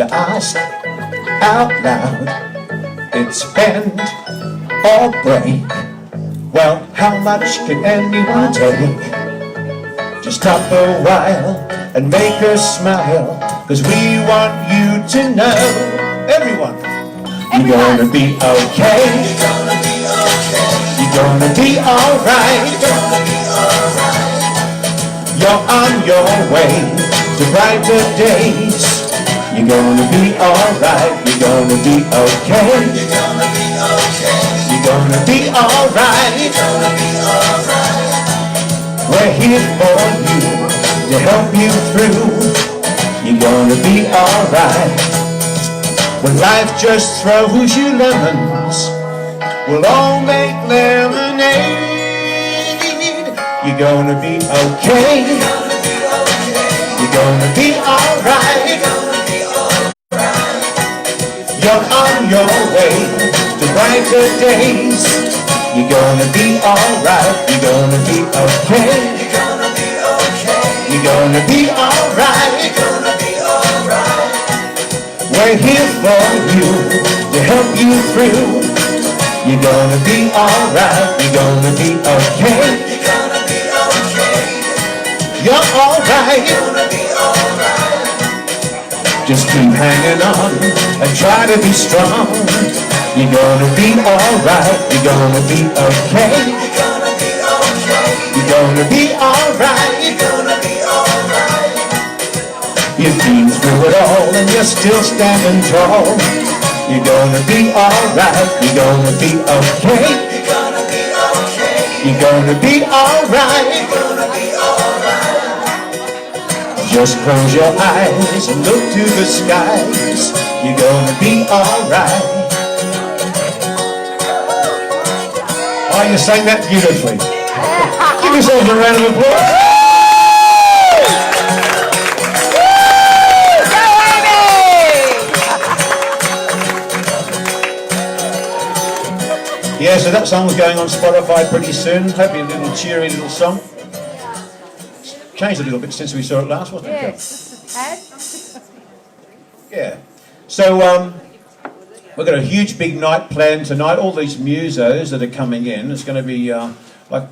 to ask out loud. It's bend or break. Well, how much can anyone take? Just stop a while and make her smile, 'cause we want you to know, everyone, you're gonna be okay. You're gonna be okay. You're gonna be alright. You're gonna be alright. You're on your way to brighter days. You're gonna be alright. You're gonna be okay. You're gonna be okay. You're gonna be alright. You're gonna be alright. We're here for you to help you through. You're gonna be alright. When life just throws you lemons, we'll all make lemonade. You're gonna be okay. You're gonna be okay. You're gonna be alright. You're gonna be alright. You're on your way to brighter days. You're gonna be alright. You're gonna be okay. You're gonna be okay. You're gonna be alright. You're gonna be alright. We're here for you to help you through. You're gonna be alright. You're gonna be okay. You're gonna be okay. You're alright. You're gonna be alright. Just keep hanging on and try to be strong. You're gonna be alright. You're gonna be okay. You're gonna be okay. You're gonna be alright. You're gonna be alright. You've been through it all and you're still standing tall. You're gonna be alright. You're gonna be okay. You're gonna be okay. You're gonna be alright. You're gonna be alright. Just close your eyes and look to the skies. You're gonna be alright. Oh, you sang that beautifully. Give yourselves a round of applause. Yeah, so that song's going on Spotify pretty soon. Hopefully a little cheery little song. Changed a little bit since we saw it last, wasn't it? Yes. Yeah. So we've got a huge big night planned tonight. All these musos that are coming in. It's going to be,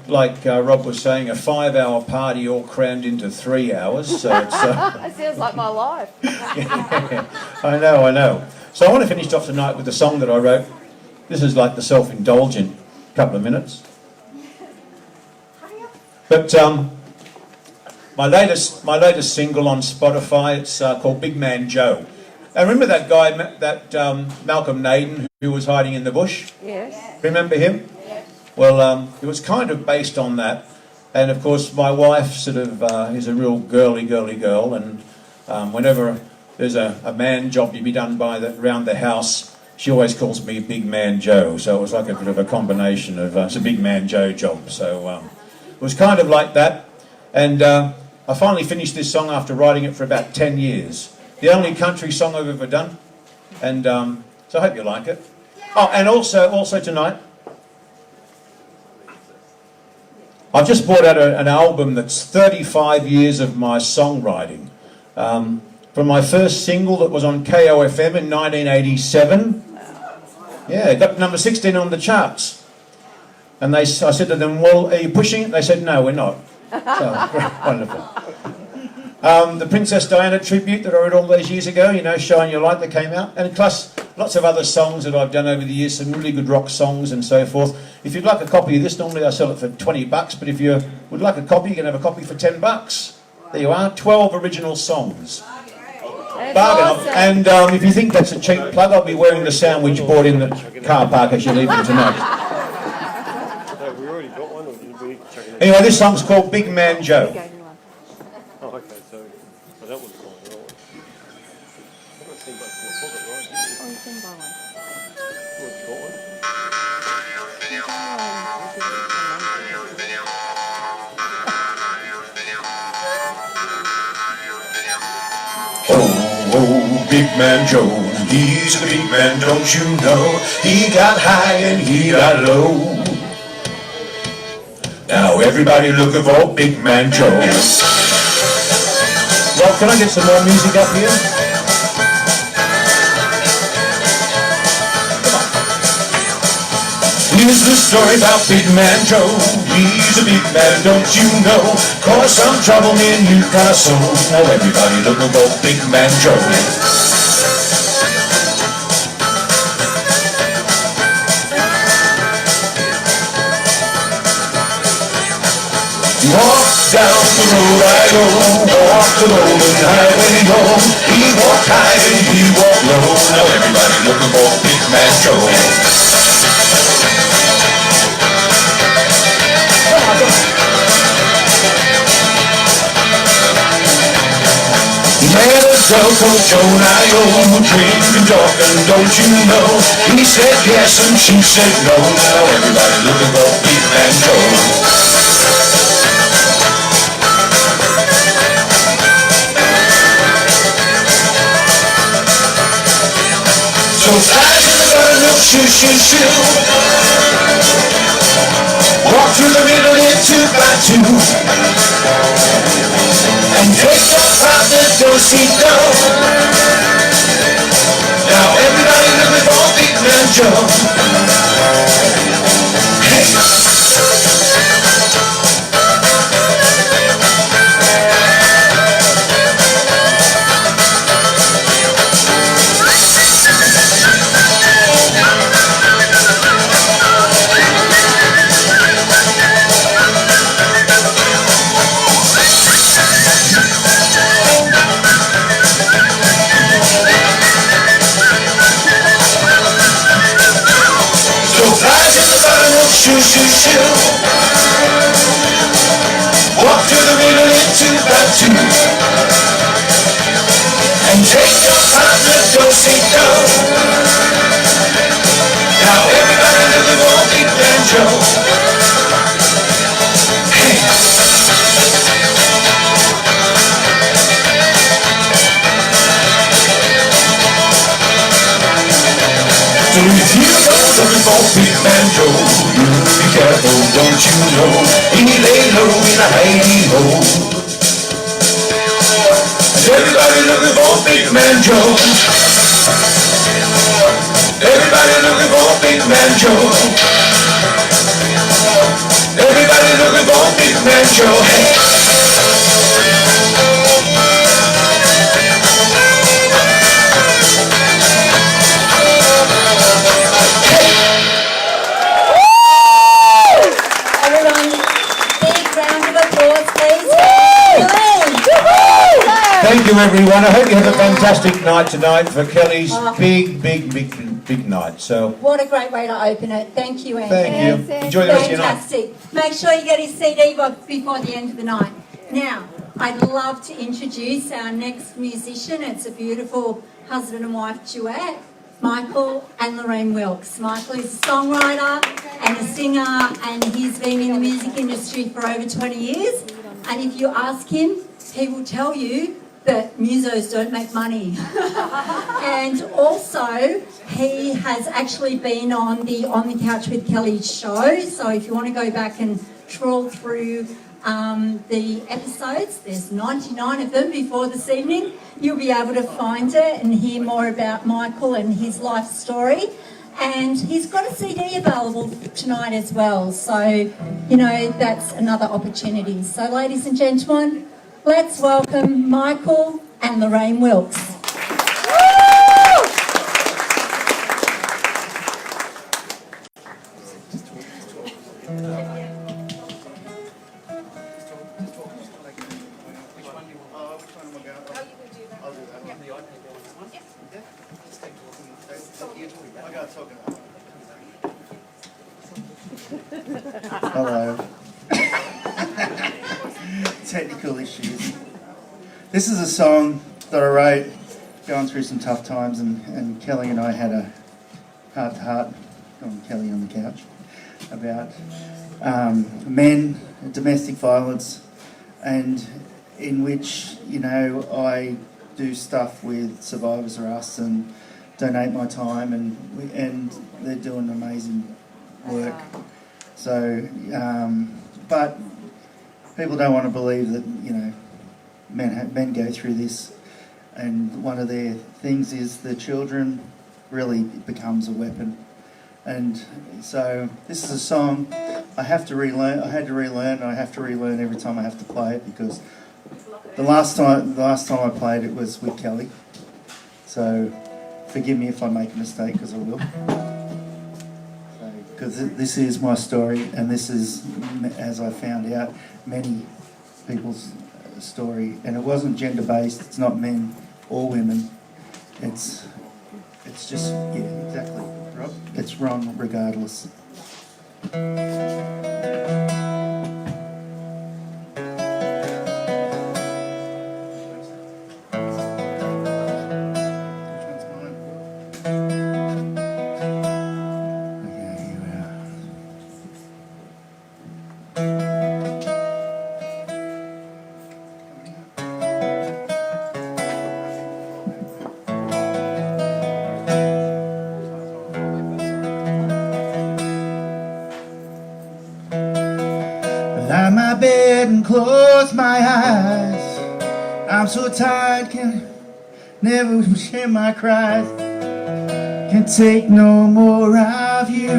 like Rob was saying, a 5-hour party all crammed into 3 hours. So it's, It sounds like my life. yeah, I know. So I want to finish off tonight with the song that I wrote. This is like the self-indulgent couple of minutes. But my latest single on Spotify, it's called Big Man Joe. And remember that guy, Malcolm Naden, who was hiding in the bush? Yes. Remember him? Yes. Well, it was kind of based on that. And of course, my wife sort of is a real girly girl. And whenever there's a man job to be done around the house, she always calls me Big Man Joe. So it was like a bit of a combination of, it's a Big Man Joe job. So it was kind of like that. And I finally finished this song after writing it for about 10 years. The only country song I've ever done. And so I hope you like it. Oh, and also tonight, I've just brought out an album that's 35 years of my songwriting. From my first single that was on KOFM in 1987. Yeah, it got number 16 on the charts. And I said to them, well, are you pushing it? They said, no, we're not. So, wonderful. The Princess Diana tribute that I wrote all those years ago, you know, Shine Your Light, that came out. And plus, lots of other songs that I've done over the years, some really good rock songs and so forth. If you'd like a copy of this, normally I sell it for $20, but if you would like a copy, you can have a copy for $10. There you are, 12 original songs. Bargain. Awesome. And if you think that's a cheap plug, I'll be wearing the sandwich bought in the car park as you're leaving tonight. Anyway, this song's called Big Man Joe. Oh, okay, so that was fine. I've got $10 in my pocket, right? Oh, you can buy one. Well, you got one? Oh, Big Man Joe, he's the big man, don't you know? He got high and he got low. Now everybody looking for Big Man Joe. Well, can I get some more music up here? Here's the story about Big Man Joe. He's a big man, don't you know? Caused some trouble in Newcastle. Now everybody looking for Big Man Joe. Walk down the road I go, walk the lonely highway home. He walked high and he walked low. Now everybody looking for Big Man Joe. He met a girl called Jonah-yo, drinking, talking, don't you know? He said yes and she said no. Now everybody looking for Big Man Joe. So flies in the garden, shoo, shoo, shoo. Walk through the middle in 2x2. And take your partner, do-si-do. Now everybody looking for Big Man Joe. Hey. Shoo, shoo, shoo. Walk to the middle in 2x2. And take your partner, do-si-do. Now everybody looking for Big Man Joe. Hey. So if you go looking for Big Man Joe, be careful, don't you know? He lay low in a hidey-ho. Everybody looking for Big Man Joe. Everybody looking for Big Man Joe. Everybody looking for Big Man Joe. Hey. Thank you, everyone. I hope you have a fantastic night tonight for Kellie's big night. So, what a great way to open it. Thank you, Andy. thank you. Enjoy the rest of your night. Fantastic. Make sure you get his CD before the end of the night. Now, I'd love to introduce our next musician. It's a beautiful husband and wife duet, Michael and Lorraine Wilkes. Michael is a songwriter and a singer, and he's been in the music industry for over 20 years. And if you ask him, he will tell you that musos don't make money. And also, he has actually been on the Couch with Kellie show. So if you want to go back and trawl through the episodes, there's 99 of them before this evening, you'll be able to find it and hear more about Michael and his life story. And he's got a CD available tonight as well. So, you know, that's another opportunity. So, ladies and gentlemen, let's welcome Michael and Lorraine Wilkes. Hello. Technical issues. This is a song that I wrote going through some tough times, and Kellie and I had a heart-to-heart on Kellie on the couch about men, domestic violence, and in which, you know, I do stuff with Survivors R Us and donate my time, and they're doing amazing work. So, but people don't want to believe that, you know, men go through this, and one of their things is the children really becomes a weapon, And so this is a song I have to relearn. I had to relearn. I have to relearn every time I have to play it because the last time I played it was with Kellie. So forgive me if I make a mistake, because I will. Because this is my story, and this is, as I found out, many people's story. And it wasn't gender based. It's not men or women. It's just, yeah, exactly. It's wrong regardless. Lie my bed and close my eyes. I'm so tired, can never share my cries. Can't take no more of you.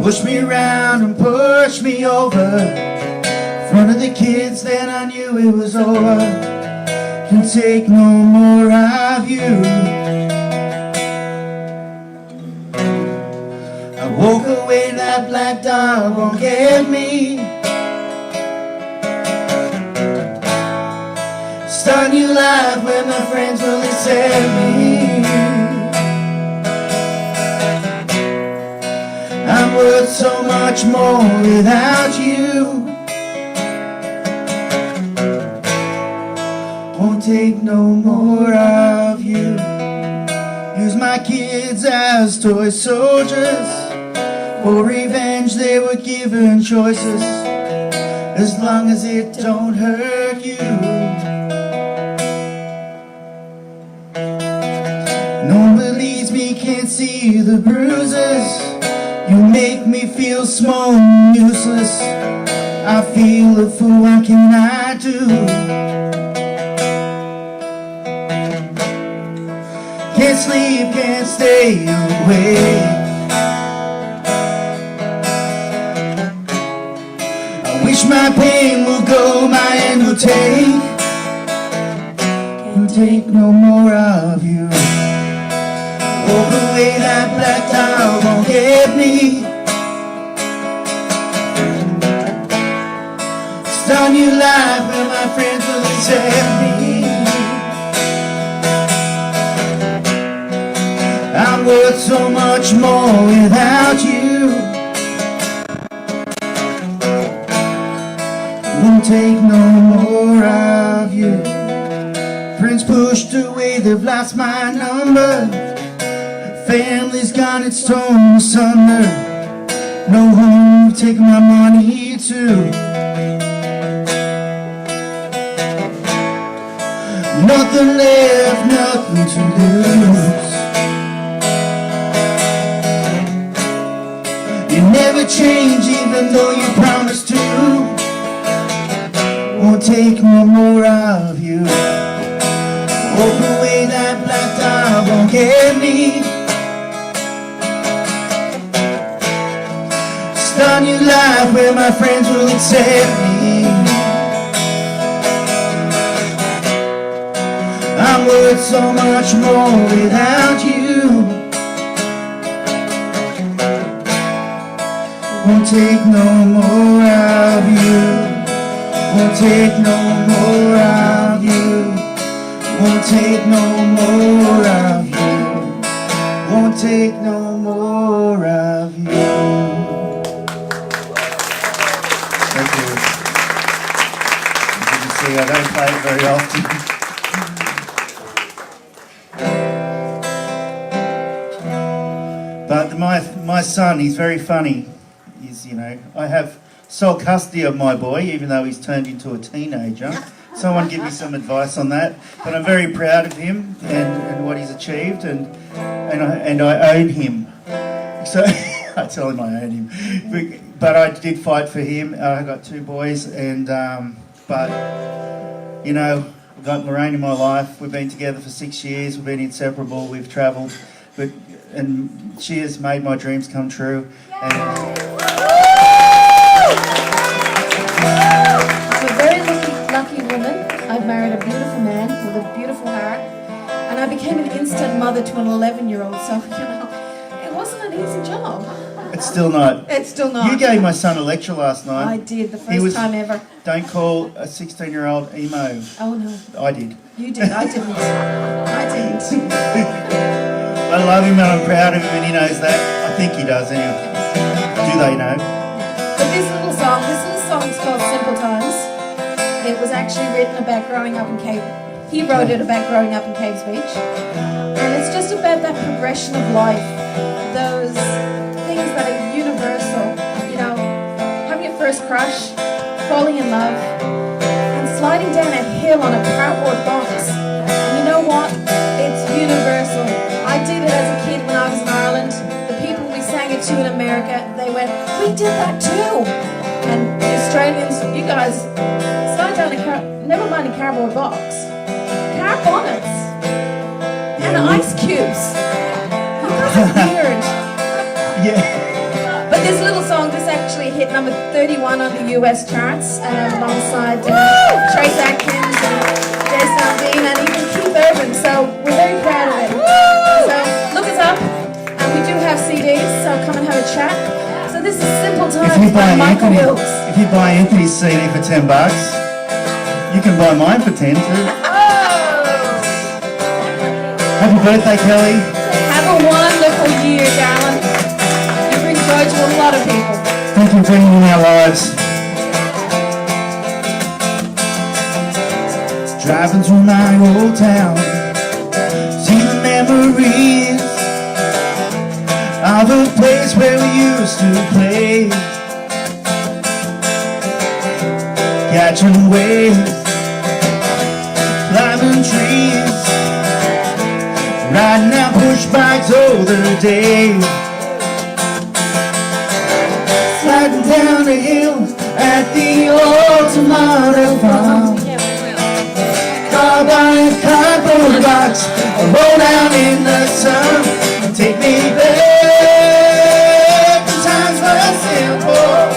Push me around and push me over. In front of the kids, then I knew it was over. Can't take no more of you. Woke away, that black dog won't get me. Start new life where my friends will accept me. I'm worth so much more without you. Won't take no more of you. Use my kids as toy soldiers. For revenge they were given choices, as long as it don't hurt you. No one believes me, can't see the bruises. You make me feel small and useless. I feel a fool, what can I do? Can't sleep, can't stay awake. Wish my pain will go, my end will take. Can't take no more of you. Walk away, that black dog won't get me. Start new life where my friends will accept me. I'm worth so much more without you. Won't take no more of you. Friends pushed away, they've lost my number. Family's gone, it's torn asunder. No home, take my money too. Nothing left, nothing to lose. You never change even though you promised to. Won't take no more of you. Walk away, that black dog won't get me. Start new life where my friends will accept me. I'm worth so much more without you. Won't take no more of you. Won't take no more of you. Won't take no more of you. Won't take no more of you. Thank you. As you can see, I don't play it very often. But my son, he's very funny. He's, I have sole custody of my boy, even though he's turned into a teenager. Someone give me some advice on that. But I'm very proud of him and what he's achieved, and I own him. So I tell him I own him. But I did fight for him. I got two boys, and but I've got Lorraine in my life. We've been together for 6 years. We've been inseparable. We've travelled. And she has made my dreams come true. And I'm a very lucky woman. I've married a beautiful man with a beautiful heart. And I became an instant mother to an 11-year-old. So, it wasn't an easy job. it's still not. It's still not. You gave my son a lecture last night. I did, the He first was- time ever. Don't call a 16-year-old emo. Oh, no. I did. You did. I didn't. I didn't. I love him and I'm proud of him and he knows that. I think he does anyway. Do they know? But this little song is called Simple Times. It was actually written about growing up in Cape. He wrote it about growing up in Caves Beach. And it's just about that progression of life. Those things that are universal. Having your first crush, falling in love, and sliding down a hill on a cardboard box. And you know what? It's universal. I did it as a kid when I was in Ireland. The people we sang it to in America, they went, we did that too. And the Australians, you guys, slide down never mind a cardboard box, car bonnets, and ice cubes. You guys are weird. Yeah. But this little song, this actually hit number 31 on the US charts, alongside Trace Atkins and Jason Aldean and even Keith Urban. So we're very proud of it. So look us up, and we do have CDs. So come and have a chat. So this is Simple Times by Michael Hills. If you buy Anthony's CD for $10, you can buy mine for 10 too. Happy birthday, Kelly. Have a wonderful year, darling. You bring joy to a lot of people. Thank you for being in our lives. Driving through my old town, see the memories of a place where we used to play, catching waves, climbing trees, riding our push bikes all the day, sliding down the hill at the Automata Farm. Cardboard box, roll down in the sun. Take me back to times were simple.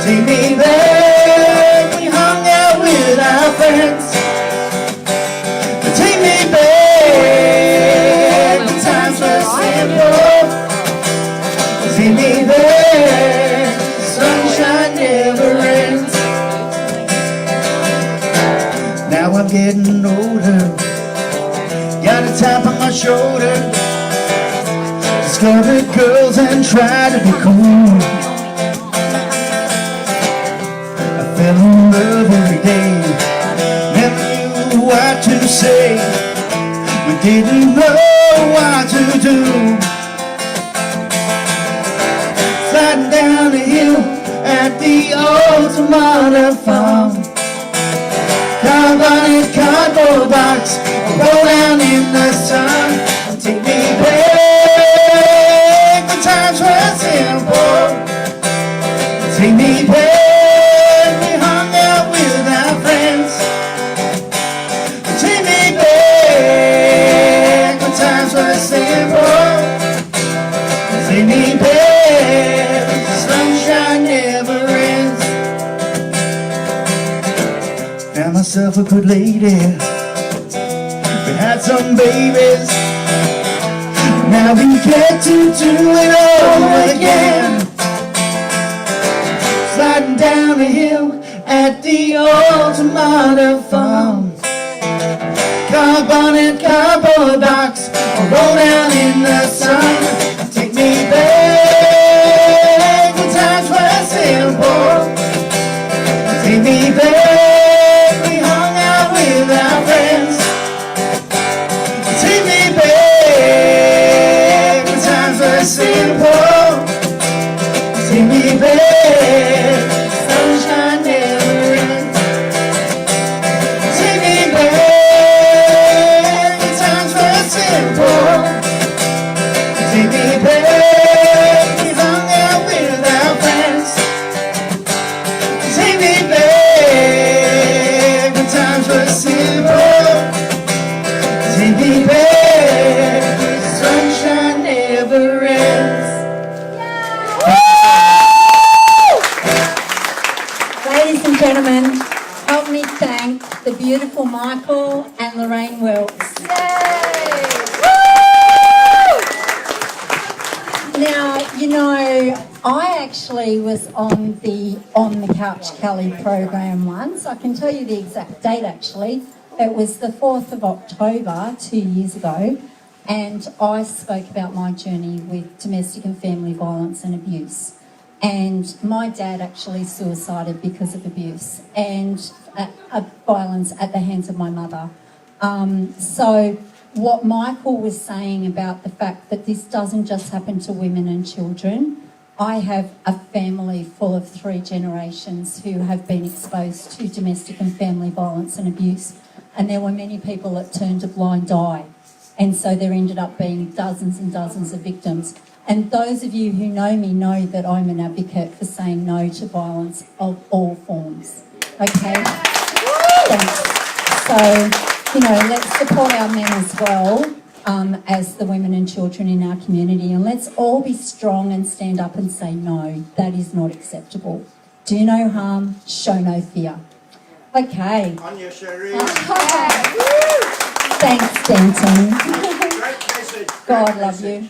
Take me back, we hung out with our friends. Take me back to times were simple. Take me back, sunshine never ends. Now I'm getting older, got a tap on my shoulder, discovered girls and tried to be cool. I fell in love every day, never knew what to say, we didn't know what to do. Sliding down the hill at the Automata Farm, cardboard box, roll down in the sun. Take me back, the times were simple. Take me back, we hung out with our friends. Take me back, the times were simple. Take me back, the sunshine never ends. Found myself a good lady, we had some babies, now we get to do it all again. Sliding down the hill at the Automata Farm, cardboard box, roll down in the sun. Take me back, the times were simple. Take me back, we hung out with our friends. Take me back, the times were simple. Take me back, sunshine never ends. Take me back, the times were simple. Take me never simple. Take me back, the sunshine never ends. Ladies and gentlemen, help me thank the beautiful Michael and Lorraine Wilkes. Now, you know, I actually was on the Couch Kellie program once. I can tell you the exact date actually. It was the 4th of October 2 years ago, and I spoke about my journey with domestic and family violence and abuse. And my dad actually suicided because of abuse and violence at the hands of my mother. So what Michael was saying about the fact that this doesn't just happen to women and children, I have a family full of 3 generations who have been exposed to domestic and family violence and abuse. And there were many people that turned a blind eye. And so there ended up being dozens and dozens of victims. And those of you who know me know that I'm an advocate for saying no to violence of all forms. Okay? Thanks. So, you know, let's support our men as well as the women and children in our community. And let's all be strong and stand up and say no, that is not acceptable. Do no harm, show no fear. Okay. On your Cherie. Thanks, Denton. Great message. God love you.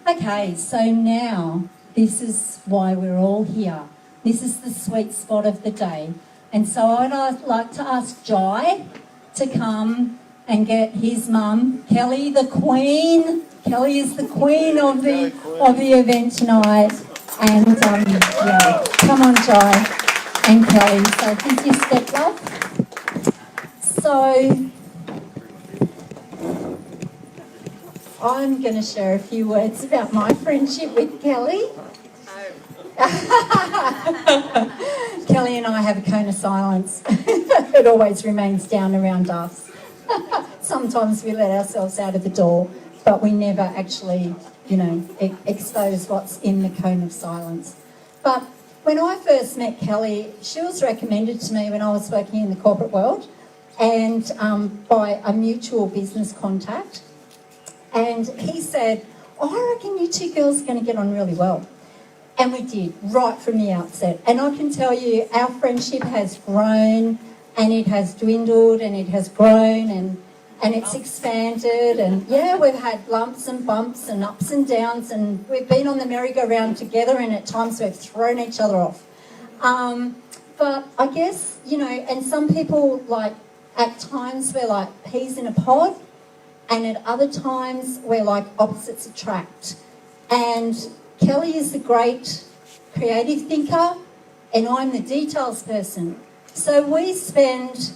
Okay, so now this is why we're all here. This is the sweet spot of the day. And so I'd like to ask Jai to come and get his mum, Kellie the Queen. Kellie is the queen of the event tonight. And yeah, come on, Jai and Kellie. So here's your step love. So I'm going to share a few words about my friendship with Kellie. Kellie and I have a cone of silence. It always remains down around us. Sometimes we let ourselves out of the door, but we never actually, you know, expose what's in the cone of silence. But when I first met Kellie, she was recommended to me when I was working in the corporate world and by a mutual business contact. And he said, I reckon you 2 girls are going to get on really well. And we did, right from the outset. And I can tell you, our friendship has grown and it has dwindled and it has grown and it's expanded. And yeah, we've had lumps and bumps and ups and downs and we've been on the merry-go-round together and at times we've thrown each other off. But I guess, you know, and some people, like, at times we're like peas in a pod. And at other times, we're like opposites attract. And Kellie is the great creative thinker, and I'm the details person. So we spend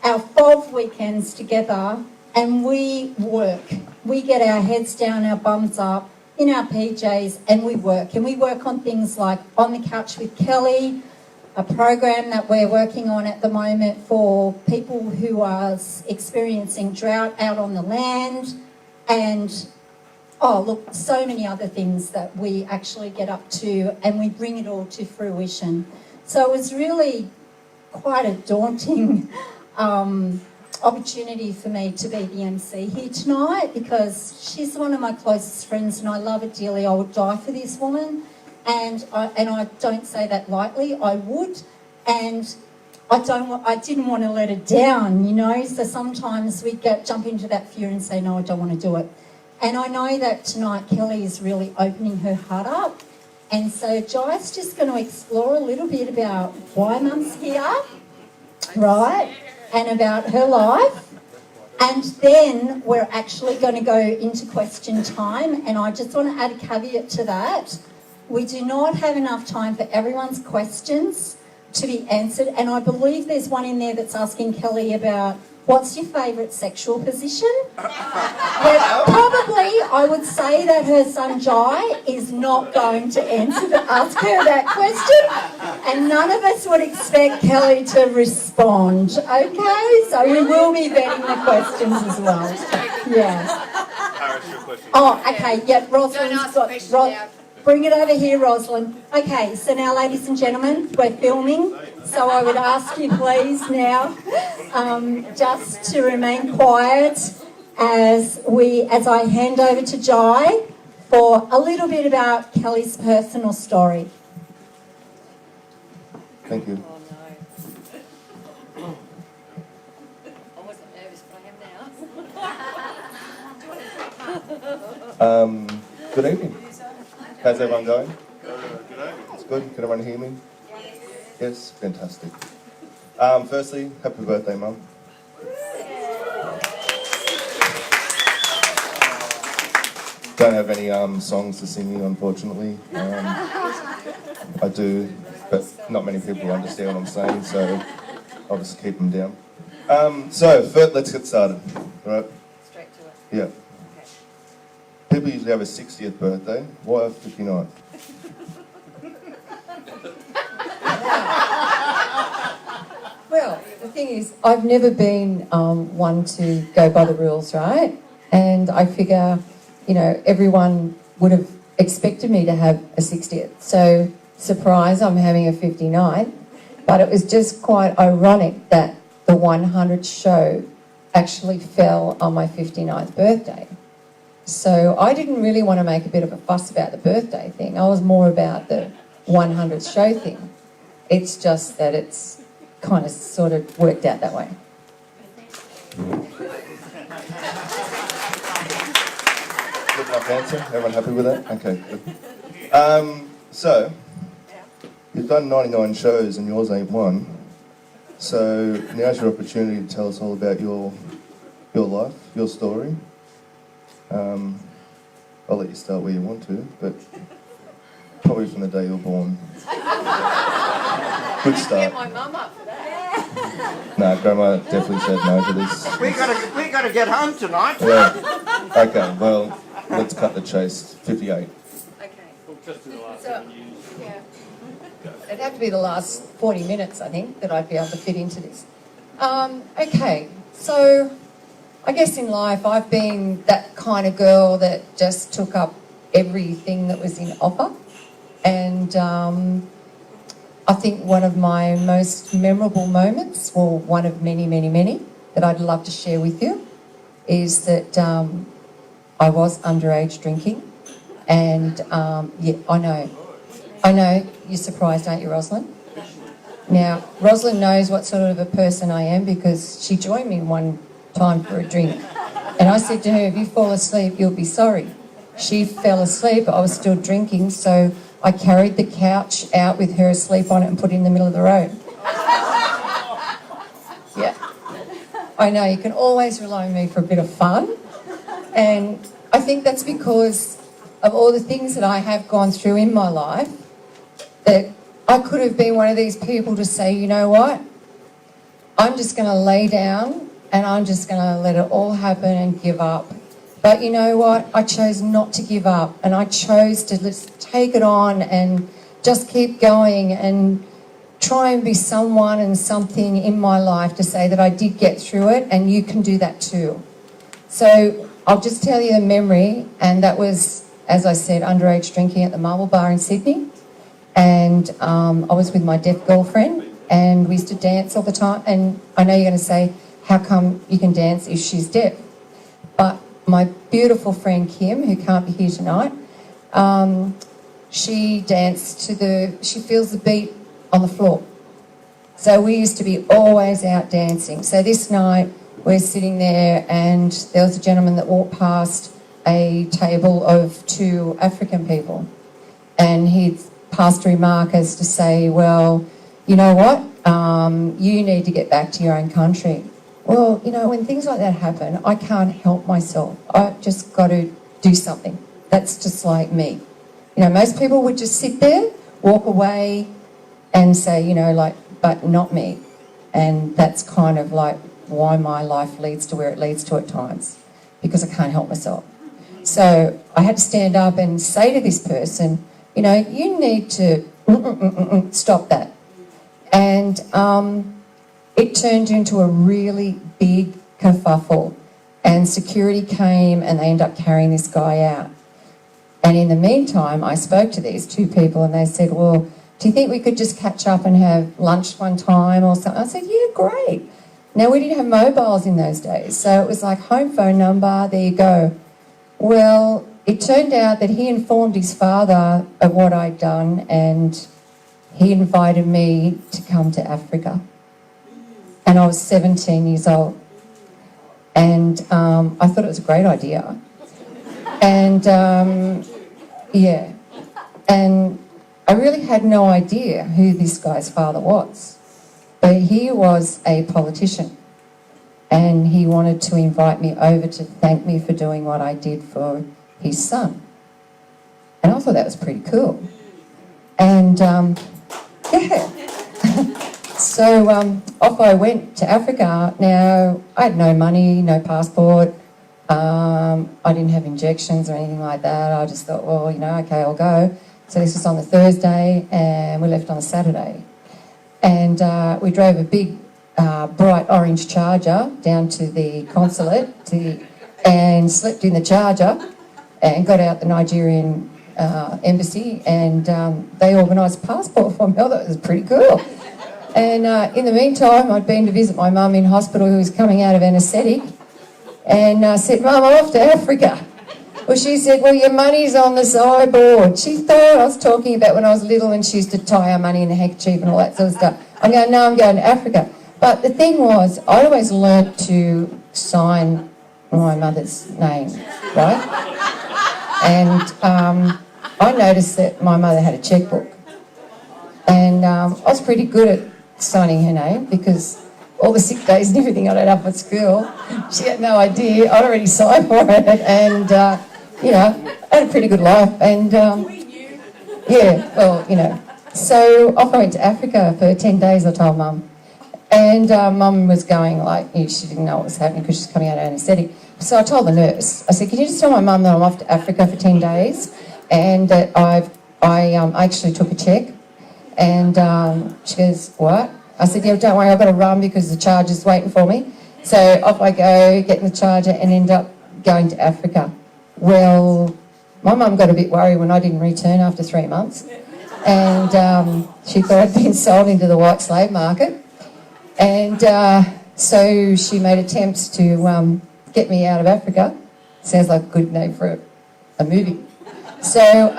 our FOV weekends together, and we work. We get our heads down, our bums up, in our PJs, and we work. And we work on things like On the Couch with Kellie, a program that we're working on at the moment for people who are experiencing drought out on the land, and oh look, so many other things that we actually get up to and we bring it all to fruition. So it was really quite a daunting opportunity for me to be the MC here tonight because she's one of my closest friends and I love her dearly. I would die for this woman. And I don't say that lightly, I would, and I didn't want to let her down, you know, so sometimes we jump into that fear and say, no, I don't want to do it. And I know that tonight Kellie is really opening her heart up, and so Jai's just going to explore a little bit about why Mum's here, right, and about her life. And then we're actually going to go into question time, and I just want to add a caveat to that. We do not have enough time for everyone's questions to be answered, and I believe there's one in there that's asking Kellie about what's your favourite sexual position? Probably, I would say that her son Jai is not going to ask her that question, and none of us would expect Kellie to respond. Okay, so we will be vetting the questions as well. Yeah. Paris, your question. Oh, okay. Yep. Don't ask the question now. Bring it over here, Rosalind. Okay, so now, ladies and gentlemen, we're filming, so I would ask you please now just to remain quiet as I hand over to Jai for a little bit about Kellie's personal story. Thank you. Oh no. I wasn't nervous, but I am now. Good evening. How's everyone going? Good day. It's good. Can everyone hear me? Yes, fantastic. Firstly, happy birthday, Mum. Don't have any songs to sing you, unfortunately. I do, but not many people understand what I'm saying, so I'll just keep them down. First, let's get started. All right? Straight to it. Yeah. Okay. People usually have a 60th birthday. Why a 59th? Well, the thing is, I've never been one to go by the rules, right? And I figure, you know, everyone would have expected me to have a 60th. So, surprise, I'm having a 59th. But it was just quite ironic that the 100th show actually fell on my 59th birthday. So I didn't really want to make a bit of a fuss about the birthday thing. I was more about the 100th show thing. It's just that it's kind of sort of worked out that way. Good enough answer? Everyone happy with that? Okay, good. So, you've done 99 shows and yours ain't one. So now's your opportunity to tell us all about your life, your story. I'll let you start where you want to, but probably from the day you were born. Good start. Get my mum up for that. No, Grandma definitely said no to this. We gotta get home tonight. Yeah. Okay, well, let's cut the chase. 58. Okay. Well, just in the last So- 7 years. Yeah. It'd have to be the last 40 minutes, I think, that I'd be able to fit into this. Okay, so I guess in life I've been that kind of girl that just took up everything that was in offer. And I think one of my most memorable moments, well, one of many, many, many, that I'd love to share with you is that I was underage drinking. And yeah, I know, you're surprised, aren't you, Rosalind? Now, Rosalind knows what sort of a person I am because she joined me one time for a drink. And I said to her, if you fall asleep, you'll be sorry. She fell asleep, I was still drinking, so I carried the couch out with her asleep on it and put it in the middle of the road. Yeah. I know, you can always rely on me for a bit of fun. And I think that's because of all the things that I have gone through in my life, that I could have been one of these people to say, you know what, I'm just going to lay down and I'm just going to let it all happen and give up. But you know what, I chose not to give up and I chose to just take it on and just keep going and try and be someone and something in my life to say that I did get through it and you can do that too. So I'll just tell you a memory, and that was, as I said, underage drinking at the Marble Bar in Sydney. And I was with my deaf girlfriend and we used to dance all the time. And I know you're going to say, how come you can dance if she's deaf? But my beautiful friend Kim, who can't be here tonight, she danced to she feels the beat on the floor. So we used to be always out dancing. So this night we're sitting there and there was a gentleman that walked past a table of 2 African people. And he'd passed a remark as to say, well, you know what, you need to get back to your own country. Well, you know, when things like that happen, I can't help myself. I've just got to do something. That's just like me. You know, most people would just sit there, walk away and say, you know, like, but not me. And that's kind of like why my life leads to where it leads to at times, because I can't help myself. So I had to stand up and say to this person, you know, you need to stop that. And it turned into a really big kerfuffle. And security came and they ended up carrying this guy out. And in the meantime, I spoke to these two people and they said, well, do you think we could just catch up and have lunch one time or something? I said, yeah, great. Now, we didn't have mobiles in those days, so it was like home phone number, there you go. Well, it turned out that he informed his father of what I'd done and he invited me to come to Africa. And I was 17 years old. And I thought it was a great idea. And, yeah. And I really had no idea who this guy's father was. But he was a politician. And he wanted to invite me over to thank me for doing what I did for his son. And I thought that was pretty cool. And, yeah. So off I went to Africa. Now, I had no money, no passport. I didn't have injections or anything like that. I just thought, well, you know, okay, I'll go. So this was on the Thursday and we left on the Saturday. And we drove a big, bright orange Charger down to the consulate and slept in the Charger and got out the Nigerian embassy and they organised a passport for me. Oh, that was pretty cool. And in the meantime, I'd been to visit my mum in hospital who was coming out of anaesthetic and I said, Mum, I'm off to Africa. Well, she said, well, your money's on the sideboard. She thought I was talking about when I was little and she used to tie our money in a handkerchief and all that sort of stuff. I'm going, no, I'm going to Africa. But the thing was, I always learnt to sign my mother's name, right? And I noticed that my mother had a checkbook. And I was pretty good at signing her name because all the sick days and everything I'd had up at school, she had no idea. I'd already signed for it and, you know, I had a pretty good life. And, yeah, well, you know. So off I went to Africa for 10 days, I told Mum. And Mum was going like, she didn't know what was happening because she's coming out of anaesthetic. So I told the nurse, I said, can you just tell my mum that I'm off to Africa for 10 days and that I actually took a cheque? And she goes, what? I said, yeah, don't worry, I've got to run because the Charger's waiting for me. So off I go, get in the Charger and end up going to Africa. Well, my mum got a bit worried when I didn't return after 3 months. And she thought I'd been sold into the white slave market. And so she made attempts to get me out of Africa. Sounds like a good name for a movie. So,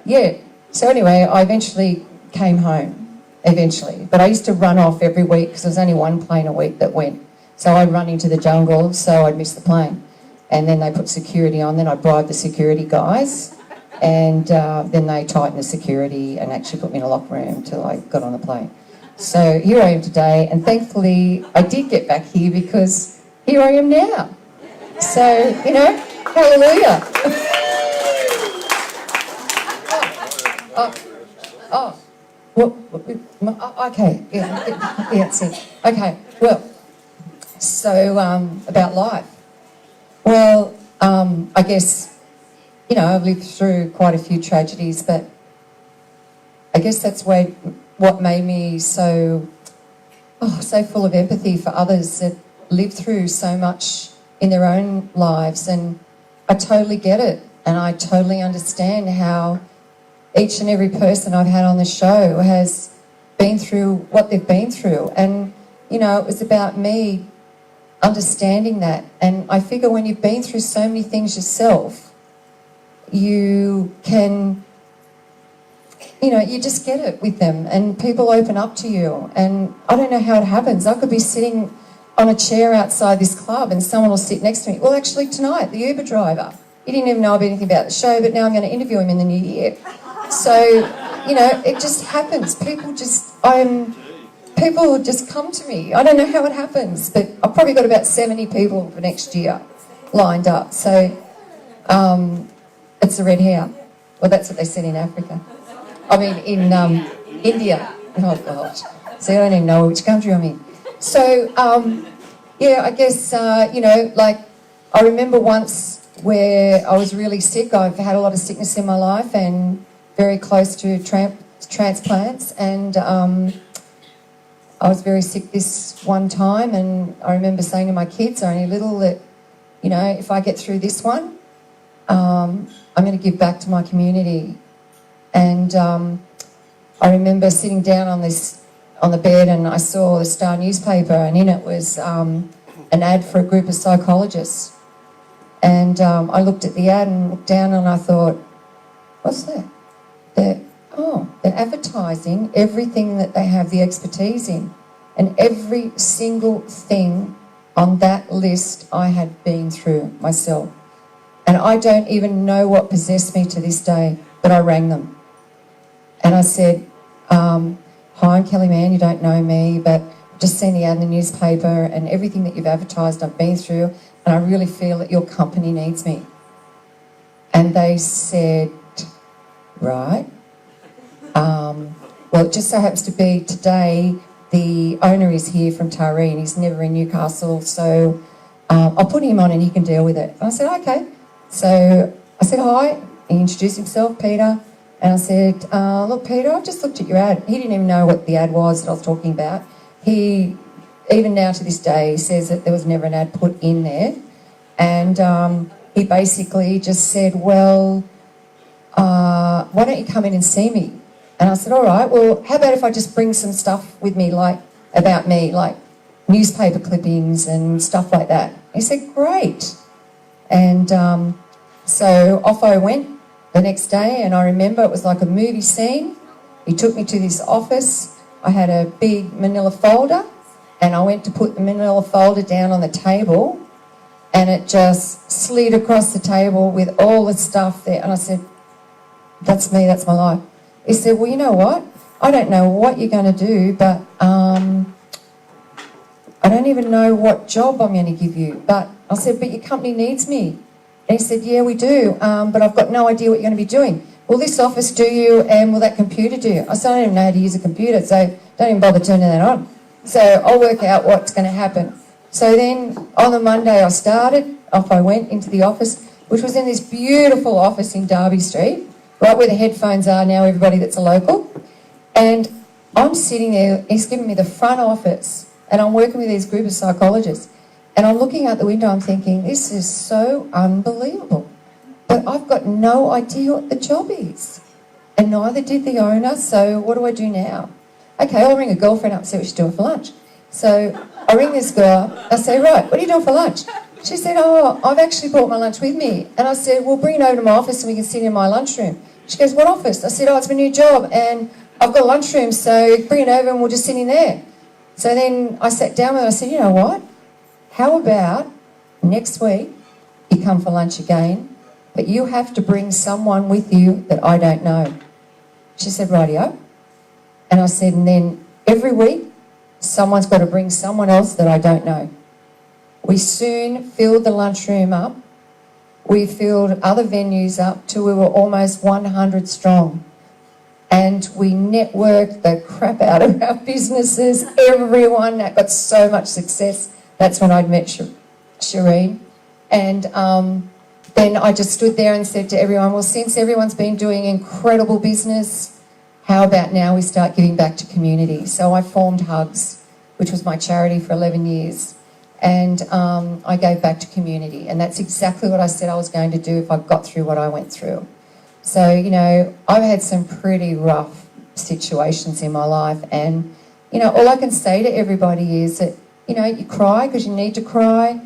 yeah. So anyway, I eventually came home. But I used to run off every week because there was only one plane a week that went. So I'd run into the jungle, so I'd miss the plane. And then they put security on. Then I'd bribe the security guys. And then they tightened the security and actually put me in a locker room till I got on the plane. So here I am today, and thankfully I did get back here because here I am now. So, you know, hallelujah. Okay, yeah, that's it. Okay, well, so about life. Well, I guess, you know, I've lived through quite a few tragedies, but I guess that's what made me so full of empathy for others that live through so much in their own lives. And I totally get it. And I totally understand how each and every person I've had on the show has been through what they've been through. And, you know, it was about me understanding that. And I figure when you've been through so many things yourself, you can, you know, you just get it with them and people open up to you. And I don't know how it happens. I could be sitting on a chair outside this club and someone will sit next to me. Well, actually tonight, the Uber driver, he didn't even know anything about the show, but now I'm going to interview him in the new year. So, you know, it just happens. People just come to me. I don't know how it happens, but I've probably got about 70 people for next year lined up. So it's the red hair. Well, that's what they said in Africa. I mean, in India. Oh, gosh. See, I don't even know which country I'm in. So, yeah, I guess, you know, like, I remember once where I was really sick. I've had a lot of sickness in my life and very close to transplants. And I was very sick this one time. And I remember saying to my kids, they're only little, that, you know, if I get through this one, I'm going to give back to my community. And I remember sitting down on the bed, and I saw the Star newspaper, and in it was an ad for a group of psychologists. And I looked at the ad and looked down, and I thought, what's that? They're advertising everything that they have the expertise in. And every single thing on that list I had been through myself. And I don't even know what possessed me to this day, but I rang them. And I said, hi, I'm Kellie Mann, you don't know me, but I've just seen the ad in the newspaper and everything that you've advertised I've been through, and I really feel that your company needs me. And they said, right. Well, it just so happens to be today the owner is here from Taree and he's never in Newcastle, so I'll put him on and he can deal with it. And I said, okay. So I said, hi. He introduced himself, Peter. And I said, look, Peter, I've just looked at your ad. He didn't even know what the ad was that I was talking about. He, even now to this day, says that there was never an ad put in there. And he basically just said, well, why don't you come in and see me? And I said, all right, well, how about if I just bring some stuff with me, like about me, like newspaper clippings and stuff like that? He said, great. And so off I went the next day, and I remember it was like a movie scene. He took me to this office. I had a big manila folder, and I went to put the manila folder down on the table, and it just slid across the table with all the stuff there. And I said, that's me, that's my life. He said, well, you know what? I don't know what you're going to do, but I don't even know what job I'm going to give you. But I said, but your company needs me. And he said, yeah, we do, but I've got no idea what you're going to be doing. Will this office do you, and will that computer do you? I said, I don't even know how to use a computer, so don't even bother turning that on. So I'll work out what's going to happen. So then on the Monday I started, off I went into the office, which was in this beautiful office in Derby Street, right where the headphones are now, everybody that's a local. And I'm sitting there, he's giving me the front office, and I'm working with these group of psychologists. And I'm looking out the window, I'm thinking, this is so unbelievable. But I've got no idea what the job is. And neither did the owner, so what do I do now? Okay, I'll ring a girlfriend up and see what she's doing for lunch. So I ring this girl up, I say, right, what are you doing for lunch? She said, oh, I've actually brought my lunch with me. And I said, well, bring it over to my office and we can sit in my lunchroom. She goes, what office? I said, oh, it's my new job and I've got a lunchroom, so bring it over and we'll just sit in there. So then I sat down with her, I said, you know what? How about next week you come for lunch again, but you have to bring someone with you that I don't know. She said, rightio. And I said, and then every week someone's got to bring someone else that I don't know. We soon filled the lunchroom up. We filled other venues up till we were almost 100 strong. And we networked the crap out of our businesses. Everyone that got so much success. That's when I'd met Shireen. And then I just stood there and said to everyone, well, since everyone's been doing incredible business, how about now we start giving back to community? So I formed Hugs, which was my charity for 11 years. And I gave back to community. And that's exactly what I said I was going to do if I got through what I went through. So, you know, I've had some pretty rough situations in my life. And, you know, all I can say to everybody is that, you know, you cry because you need to cry.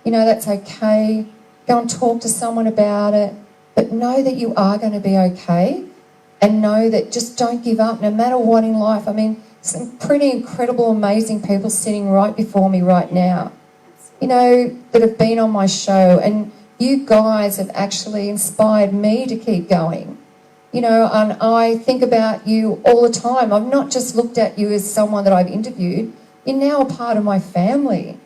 You know, that's okay. Go and talk to someone about it. But know that you are going to be okay. And know that just don't give up no matter what in life. I mean, some pretty incredible, amazing people sitting right before me right now, you know, that have been on my show. And you guys have actually inspired me to keep going. You know, and I think about you all the time. I've not just looked at you as someone that I've interviewed. You're now a part of my family,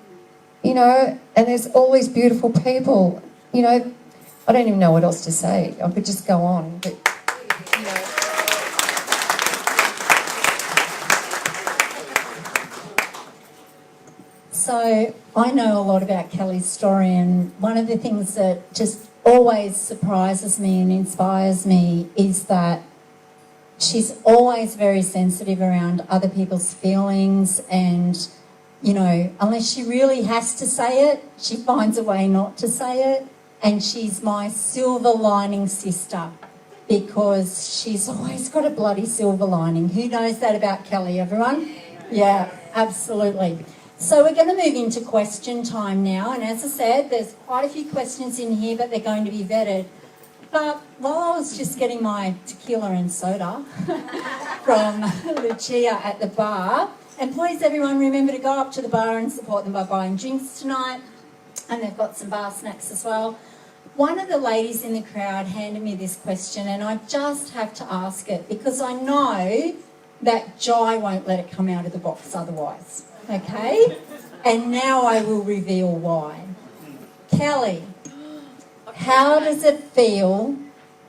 you know, and there's all these beautiful people. You know, I don't even know what else to say. I could just go on, but, you know. So I know a lot about Kellie's story, and one of the things that just always surprises me and inspires me is that she's always very sensitive around other people's feelings, and, you know, unless she really has to say it, she finds a way not to say it. and she's my silver lining sister because she's always got a bloody silver lining. Who knows that about Kellie, everyone? Yeah, absolutely. So we're going to move into question time now, and as I said, there's quite a few questions in here, but they're going to be vetted. But while I was just getting my tequila and soda from Lucia at the bar, and please everyone remember to go up to the bar and support them by buying drinks tonight, and they've got some bar snacks as well. One of the ladies in the crowd handed me this question, and I just have to ask it because I know that Jai won't let it come out of the box otherwise, okay? And now I will reveal why. Kellie, how does it feel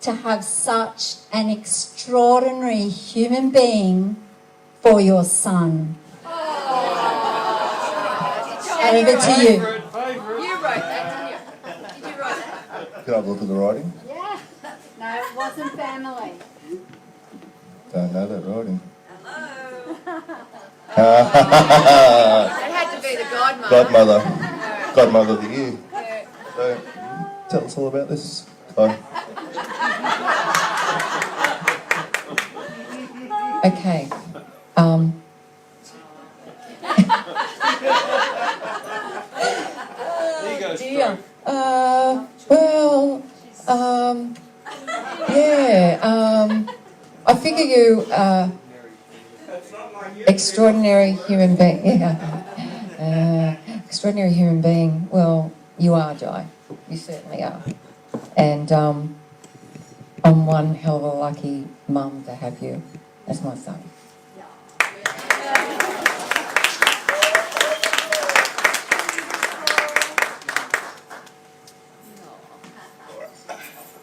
to have such an extraordinary human being for your son? Over to you. You wrote that, didn't you? Did you write that? Can I have a look at the writing? Yeah. No, it wasn't family. Don't know that writing. It had to be the godmother. Godmother of the year. So, tell us all about this. Okay. Dear. I figure you, extraordinary human being, extraordinary human being, well, you are, Jai. You certainly are. And I'm one hell of a lucky mum to have you as my son.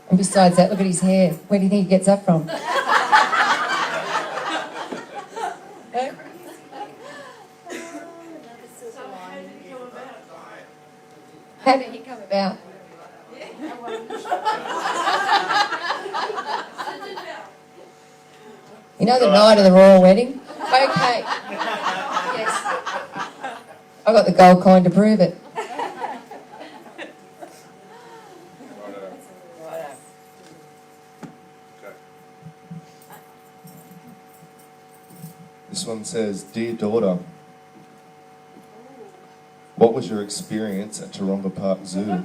And besides that, look at his hair. Where do you think he gets that from? How did he come about? You know the night of the royal wedding? Okay. Yes. I got the gold coin to prove it. This one says, Dear daughter, what was your experience at Taronga Park Zoo?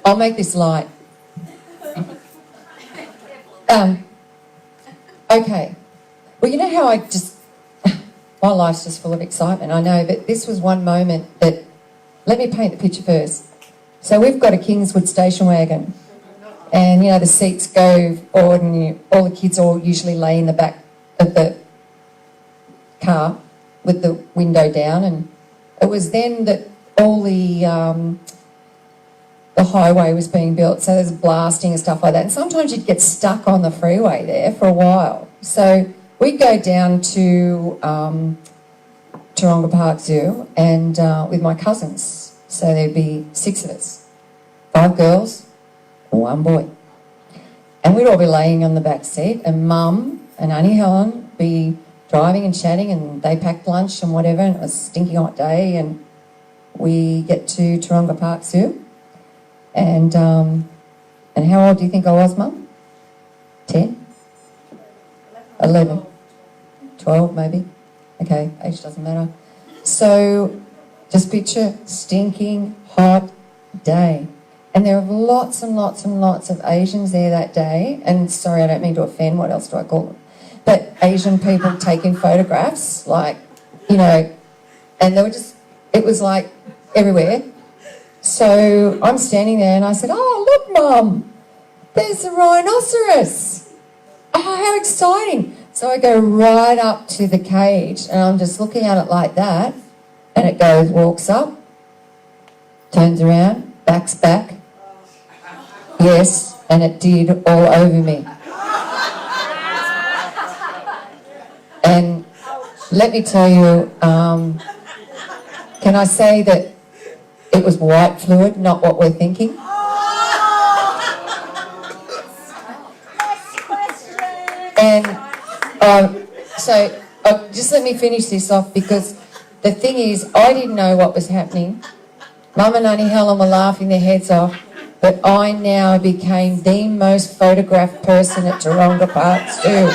I'll make this light. Okay. Well, you know how my life's just full of excitement, I know, but this was one moment that, let me paint the picture first. So we've got a Kingswood station wagon, and, you know, the seats go forward and all the kids all usually lay in the back of the car with the window down, and it was then that all the highway was being built, so there's blasting and stuff like that, and sometimes you'd get stuck on the freeway there for a while. So we'd go down to Taronga Park Zoo and with my cousins, so there'd be 6 of us, 5 girls, 1 boy, and we'd all be laying on the back seat, and Mum and Auntie Helen be driving and chatting, and they packed lunch and whatever, and it was a stinking hot day, and we get to Taronga Park Zoo, and how old do you think I was, Mum? 10? 11? 12 maybe? Okay, age doesn't matter. So just picture stinking hot day. And there were lots and lots and lots of Asians there that day, and sorry, I don't mean to offend, what else do I call them? But Asian people taking photographs, like, you know, and they were just, it was like everywhere. So I'm standing there and I said, oh, look, Mum, there's a rhinoceros. Oh, how exciting. So I go right up to the cage and I'm just looking at it like that, and it goes, walks up, turns around, backs back. Yes, and it did all over me. And let me tell you, can I say that it was white fluid, not what we're thinking? And so just let me finish this off, because the thing is, I didn't know what was happening. Mum and Auntie Helen were laughing their heads off, but I now became the most photographed person at Taronga Park Stew.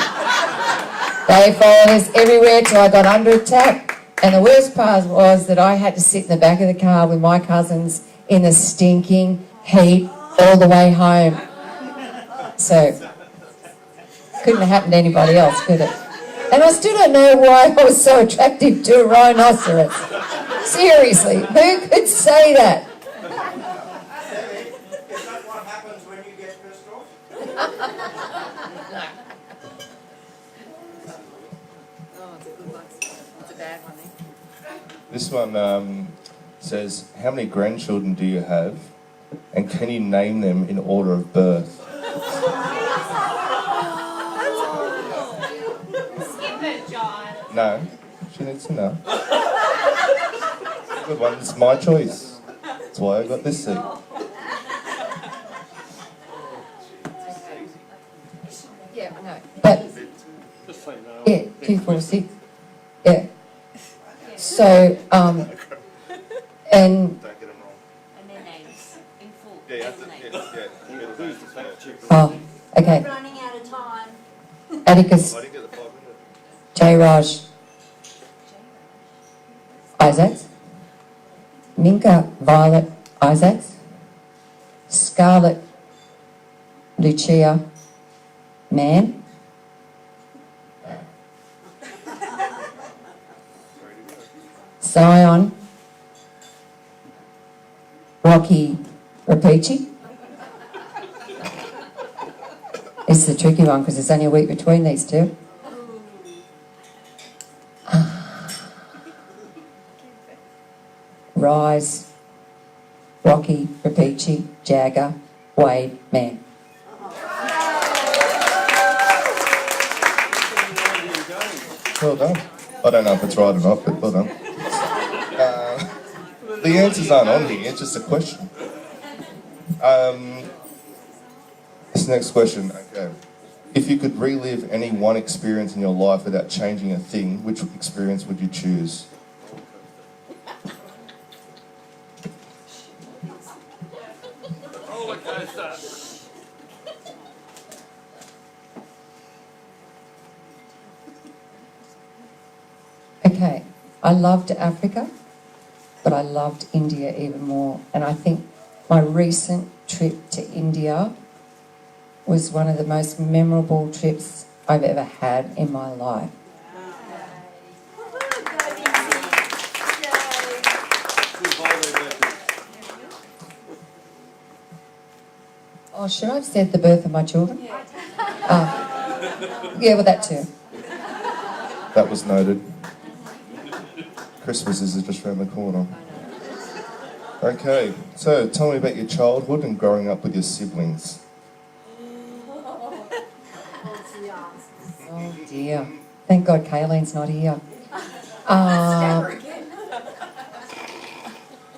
They followed us everywhere till I got under attack. And the worst part was that I had to sit in the back of the car with my cousins in the stinking heat all the way home. So, couldn't have happened to anybody else, could it? And I still don't know why I was so attractive to a rhinoceros. Seriously, who could say that? Is that what happens when you get pissed off? Oh, it's a good one. It's a bad one, eh? This one says, how many grandchildren do you have? And can you name them in order of birth? Skip it, John. No, she needs to know. Good one, it's my choice. That's why I got this seat. Yeah, I know. But, Just say no. yeah, 2, 4, 6. Yeah. So, and Don't get them wrong. And their names. In full. Yeah, you have Names. to, Who's the fact checker? oh, okay. Running out of time. Atticus, I didn't get the 5 minutes. J. Raj, Isaacs, Minka Violet Isaacs, Scarlett Lucia Mann, Zion Rocky Rapici. It's the tricky one because there's only a week between these two. Rise, Rocky, Rapici, Jagger, Wade, Mann. Well done. I don't know if it's right or not, but well done. The answers aren't on here, it's just a question. This next question, okay. If you could relive any one experience in your life without changing a thing, which experience would you choose? Roller coaster. Okay, I loved Africa, but I loved India even more. And I think my recent trip to India was one of the most memorable trips I've ever had in my life. Oh, should I have said the birth of my children? Yeah, well, that too. That was noted. Christmas is just around the corner. Okay, so tell me about your childhood and growing up with your siblings. Oh dear. Thank God Kayleen's not here.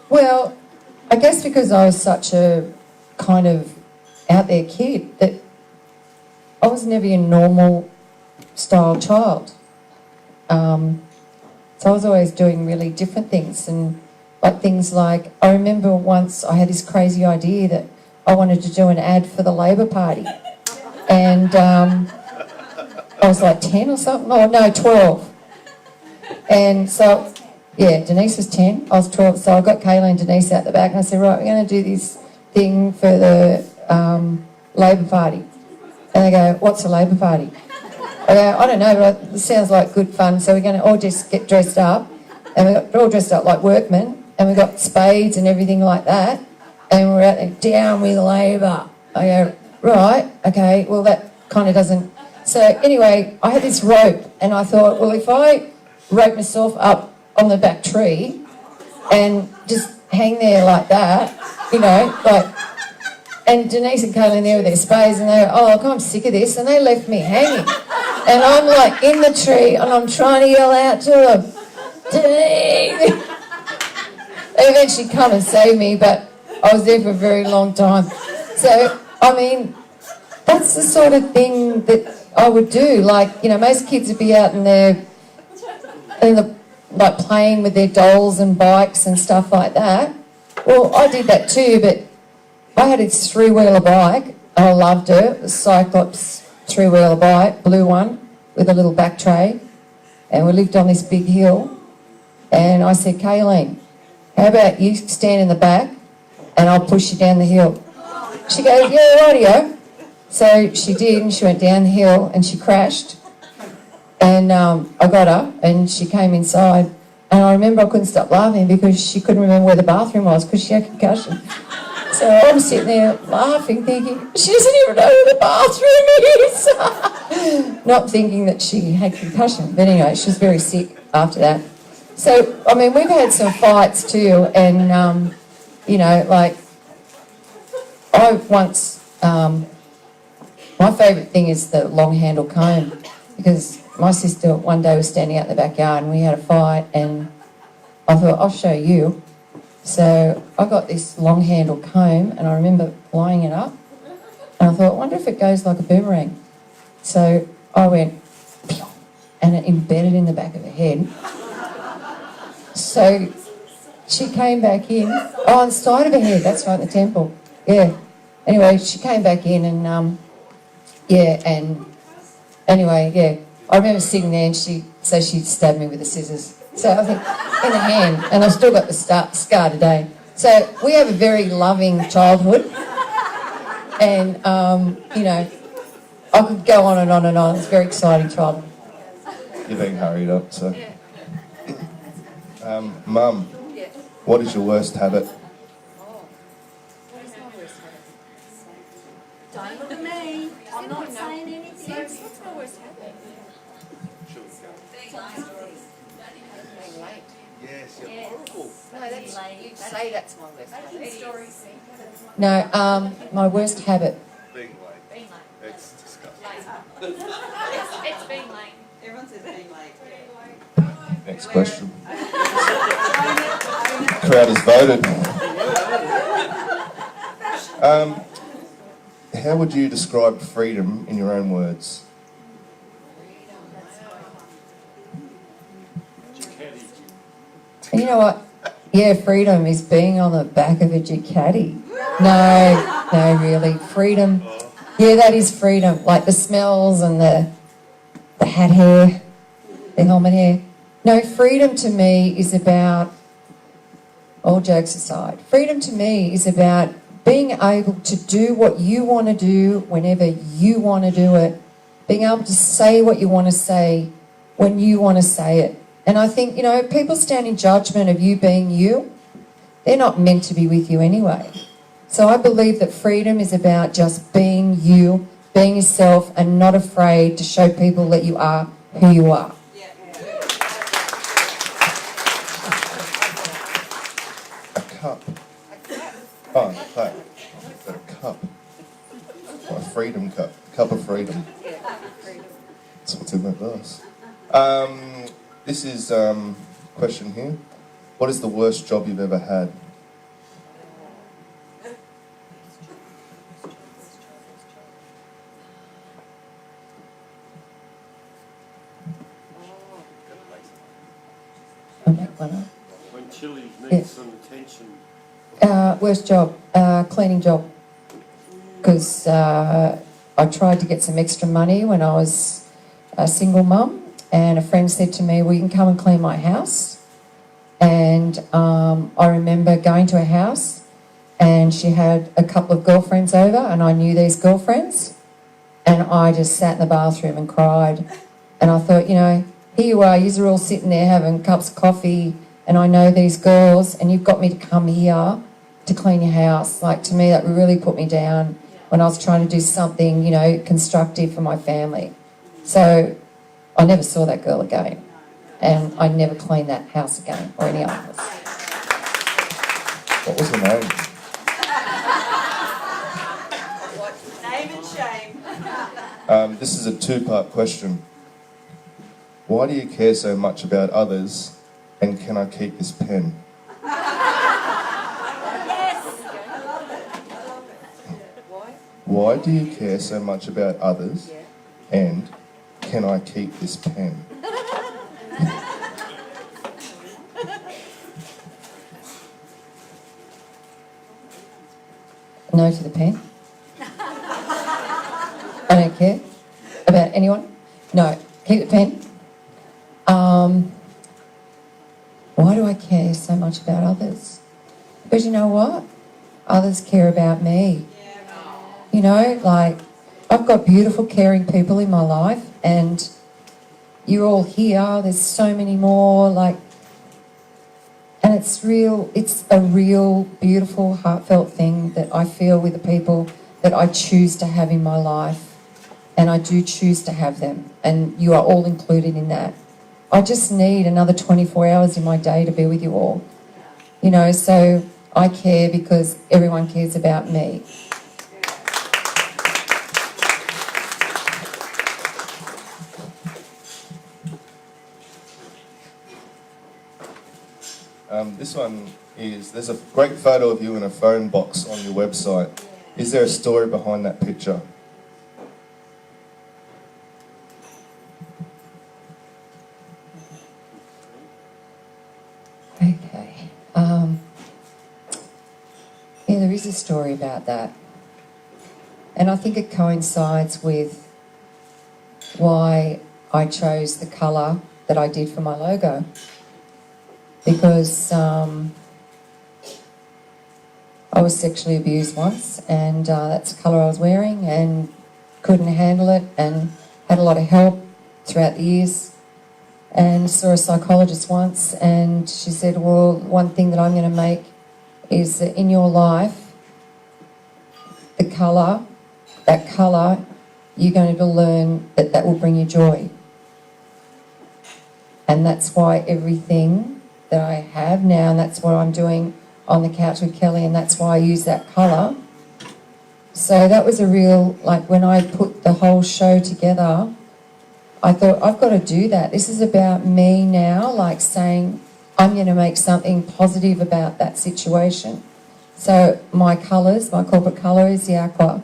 Well, I guess because I was such a kind of out there kid that I was never a normal style child. So I was always doing really different things, and like things like, I remember once I had this crazy idea that I wanted to do an ad for the Labor Party. And I was like 10 or something, oh no, 12. And so, yeah, Denise was 10, I was 12, so I got Kaylee and Denise out the back and I said, right, we're going to do this thing for the Labor Party. And they go, what's a Labor Party? I go, I don't know, but it sounds like good fun, so we're going to all just get dressed up, and we got all dressed up like workmen, and we got spades and everything like that, and we're out there, down with Labor. I go, right, okay, well that kind of doesn't... So anyway, I had this rope, and I thought, well, if I rope myself up on the back tree and just hang there like that, you know, like... And Denise and Kellie there with their spades, and they go, oh, look, I'm sick of this, and they left me hanging. And I'm like in the tree, and I'm trying to yell out to them, Denise! They eventually come and save me, but I was there for a very long time. So, I mean, that's the sort of thing that I would do. Like, you know, most kids would be out in the like playing with their dolls and bikes and stuff like that. Well, I did that too, but I had this three-wheeler bike. I loved it. A Cyclops three-wheeler bike, blue one, with a little back tray. And we lived on this big hill. And I said, Kayleen, how about you stand in the back and I'll push you down the hill? She goes, yeah, rightio. So she did, and she went down the hill and she crashed. And I got her and she came inside. And I remember I couldn't stop laughing because she couldn't remember where the bathroom was because she had concussion. So I'm sitting there laughing, thinking, she doesn't even know where the bathroom is. Not thinking that she had concussion. But anyway, she was very sick after that. So, I mean, we've had some fights too. And, you know, like, I once, my favourite thing is the long handle comb, because my sister one day was standing out in the backyard and we had a fight, and I thought, I'll show you. So I got this long handle comb and I remember blowing it up and I thought, I wonder if it goes like a boomerang. So I went, pew, and it embedded in the back of her head. So she came back in, oh, on the side of her head, that's right, the temple, yeah. Anyway, she came back in and, yeah, and anyway, yeah. I remember sitting there and she stabbed me with the scissors. So I think in the hand, and I've still got the scar today. So we have a very loving childhood, and you know, I could go on and on and on. It's a very exciting childhood. You're being hurried up, so. Mum, what is your worst habit? Don't look at me. I'm not saying anything. What's my worst habit? Being late. Yes, you're horrible. No, that's you say that's my worst habit. No, my worst habit. Being late. Being late. It's disgusting. It's being late. Everyone says being late. Next question. Crowd has voted. How would you describe freedom in your own words? And you know what? Yeah, freedom is being on the back of a Ducati. No, really. Freedom. Yeah, that is freedom. Like the smells and the hat hair, the helmet hair. No, freedom to me is about, all jokes aside, freedom to me is about being able to do what you want to do whenever you want to do it. Being able to say what you want to say when you want to say it. And I think, you know, people stand in judgment of you being you. They're not meant to be with you anyway. So I believe that freedom is about just being you, being yourself, and not afraid to show people that you are who you are. A cup. Oh, a cup. Is that a cup? Oh, a freedom cup. Cup of freedom. That's what's in that glass. This is question here. What is the worst job you've ever had? I'll make one up. When Chile needs some attention. Worst job, cleaning job. Because I tried to get some extra money when I was a single mum, and a friend said to me, well, you can come and clean my house. And I remember going to her house, and she had a couple of girlfriends over, and I knew these girlfriends, and I just sat in the bathroom and cried. And I thought, you know, here you are, you're all sitting there having cups of coffee, and I know these girls, and you've got me to come here to clean your house. Like, to me, that really put me down when I was trying to do something, you know, constructive for my family. So I never saw that girl again, and I never cleaned that house again, or any others. What was her name? Name and shame. This is a two-part question. Why do you care so much about others, and can I keep this pen? Why do you care so much about others, and can I keep this pen? No to the pen. I don't care about anyone. No, keep the pen. Why do I care so much about others? Because you know what? Others care about me. You know, like, I've got beautiful, caring people in my life, and you're all here. There's so many more, like, and it's a real, beautiful, heartfelt thing that I feel with the people that I choose to have in my life, and I do choose to have them, and you are all included in that. I just need another 24 hours in my day to be with you all. You know, so I care because everyone cares about me. This one is, there's a great photo of you in a phone box on your website. Is there a story behind that picture? Okay. Yeah, there is a story about that. And I think it coincides with why I chose the colour that I did for my logo. Because I was sexually abused once, and that's the colour I was wearing, and couldn't handle it, and had a lot of help throughout the years. And saw a psychologist once, and she said, well, one thing that I'm going to make is that in your life, that colour, you're going to learn that will bring you joy. And that's why everything that I have now, and that's what I'm doing on the couch with Kellie, and that's why I use that colour. So that was a real, like, when I put the whole show together, I thought, I've got to do that. This is about me now, like saying, I'm going to make something positive about that situation. So my colours, my corporate colour is the aqua.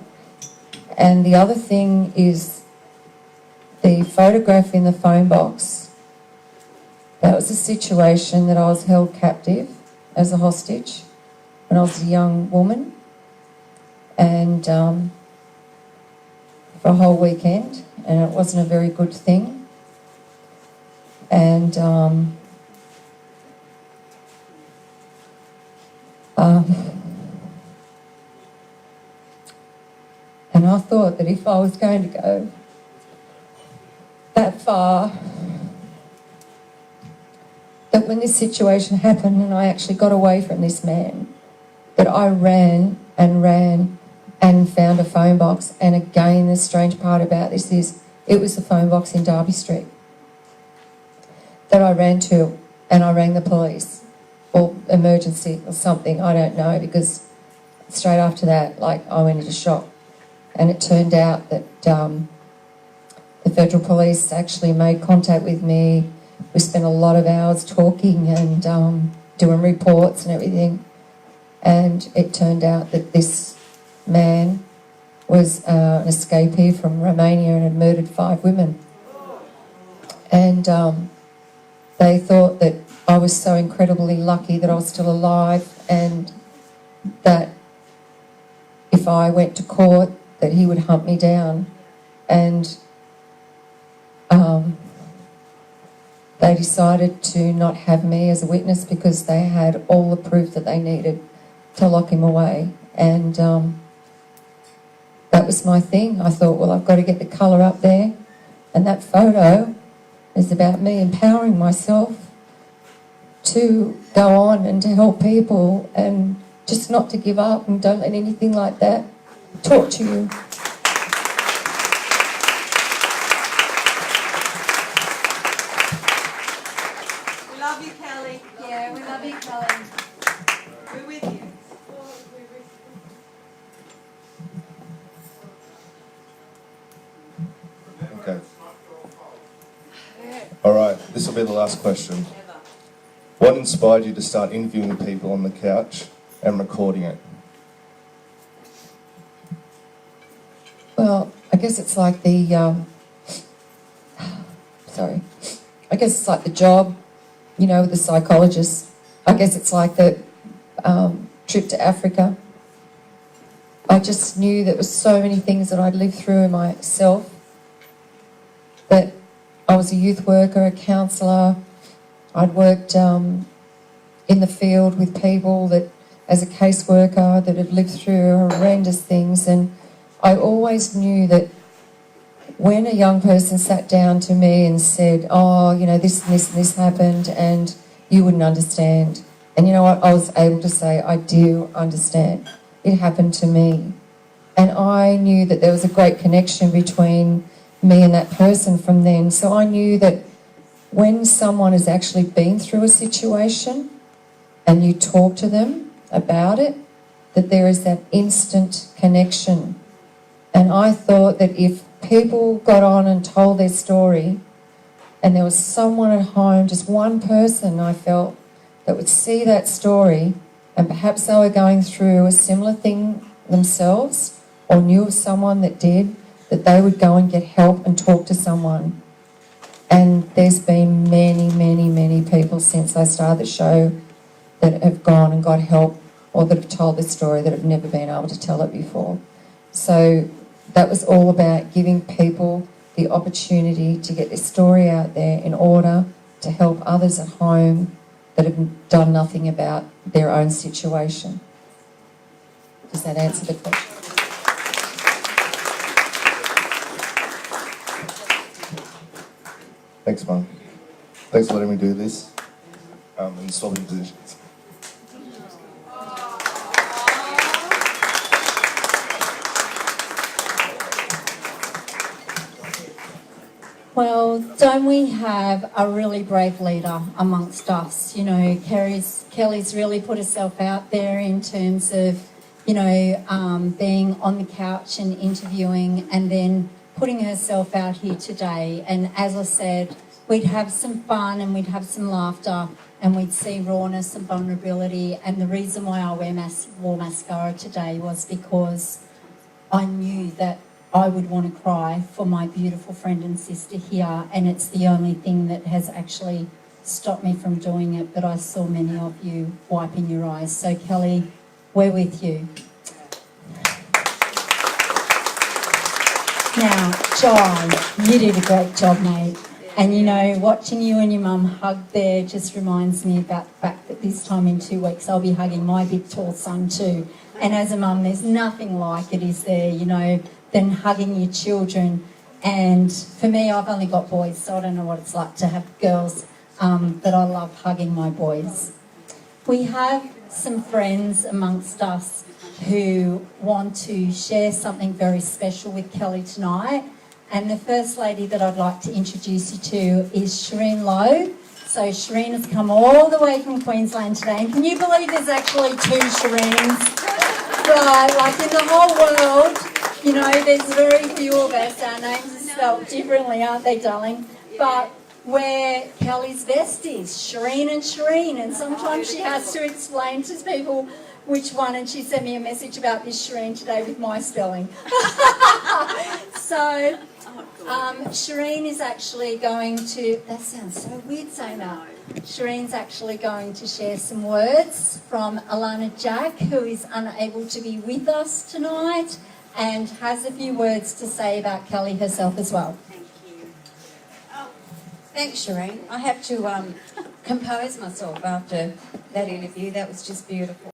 And the other thing is the photograph in the phone box. That was a situation that I was held captive as a hostage when I was a young woman, and for a whole weekend, and it wasn't a very good thing. And and I thought that if I was going to go that far, that when this situation happened and I actually got away from this man, that I ran and found a phone box. And again, the strange part about this is it was the phone box in Derby Street that I ran to, and I rang the police or emergency or something, I don't know, because straight after that, like, I went into shock. And it turned out that the federal police actually made contact with me. We spent a lot of hours talking and doing reports and everything. And it turned out that this man was an escapee from Romania and had murdered 5 women. And they thought that I was so incredibly lucky that I was still alive, and that if I went to court, that he would hunt me down. And they decided to not have me as a witness because they had all the proof that they needed to lock him away. And that was my thing. I thought, well, I've got to get the colour up there. And that photo is about me empowering myself to go on and to help people, and just not to give up, and don't let anything like that torture you. We love you, Kellie. Yeah, we love you, Kellie. We're with you. Okay. All right, this will be the last question. Ever. What inspired you to start interviewing people on the couch and recording it? Well, I guess it's like the, I guess it's like the job, you know, with the psychologist. I guess it's like the trip to Africa. I just knew there were so many things that I'd lived through in myself, that I was a youth worker, a counsellor. I'd worked in the field with people that, as a caseworker, that had lived through horrendous things, and I always knew that when a young person sat down to me and said, oh, you know, this and this and this happened and you wouldn't understand. And you know what, I was able to say, I do understand. It happened to me. And I knew that there was a great connection between me and that person from then. So I knew that when someone has actually been through a situation and you talk to them about it, that there is that instant connection. And I thought that if people got on and told their story and there was someone at home, just one person I felt, that would see that story and perhaps they were going through a similar thing themselves or knew of someone that did, that they would go and get help and talk to someone. And there's been many, many, many people since I started the show that have gone and got help or that have told their story that have never been able to tell it before. So that was all about giving people the opportunity to get their story out there in order to help others at home that have done nothing about their own situation. Does that answer the question? Thanks, Mann. Thanks for letting me do this and swapping positions. Well, don't we have a really brave leader amongst us? You know, Kellie's really put herself out there in terms of, you know, being on the couch and interviewing and then putting herself out here today. And as I said, we'd have some fun and we'd have some laughter and we'd see rawness and vulnerability. And the reason why I wore mascara today was because I knew that I would want to cry for my beautiful friend and sister here, and it's the only thing that has actually stopped me from doing it, but I saw many of you wiping your eyes. So Kellie, we're with you. Now, Jai, you did a great job, mate. And you know, watching you and your mum hug there just reminds me about the fact that this time in 2 weeks I'll be hugging my big tall son too. And as a mum, there's nothing like it, is there, you know, than hugging your children. And for me, I've only got boys, so I don't know what it's like to have girls, but I love hugging my boys. We have some friends amongst us who want to share something very special with Kellie tonight. And the first lady that I'd like to introduce you to is Shireen Lowe. So Shireen has come all the way from Queensland today. And can you believe there's actually 2 Shireens? Right, like in the whole world, you know, there's very few of us. Our names are spelled differently, aren't they, darling? But we're Kellie's besties, Shireen and Shireen. And sometimes she has to explain to people which one. And she sent me a message about this Shireen today with my spelling. So Shireen is actually going to, that sounds so weird saying that. Shireen's actually going to share some words from Alana Jack, who is unable to be with us tonight and has a few words to say about Kellie herself as well. Thank you. Oh, thanks, Shireen. I have to compose myself after that interview. That was just beautiful.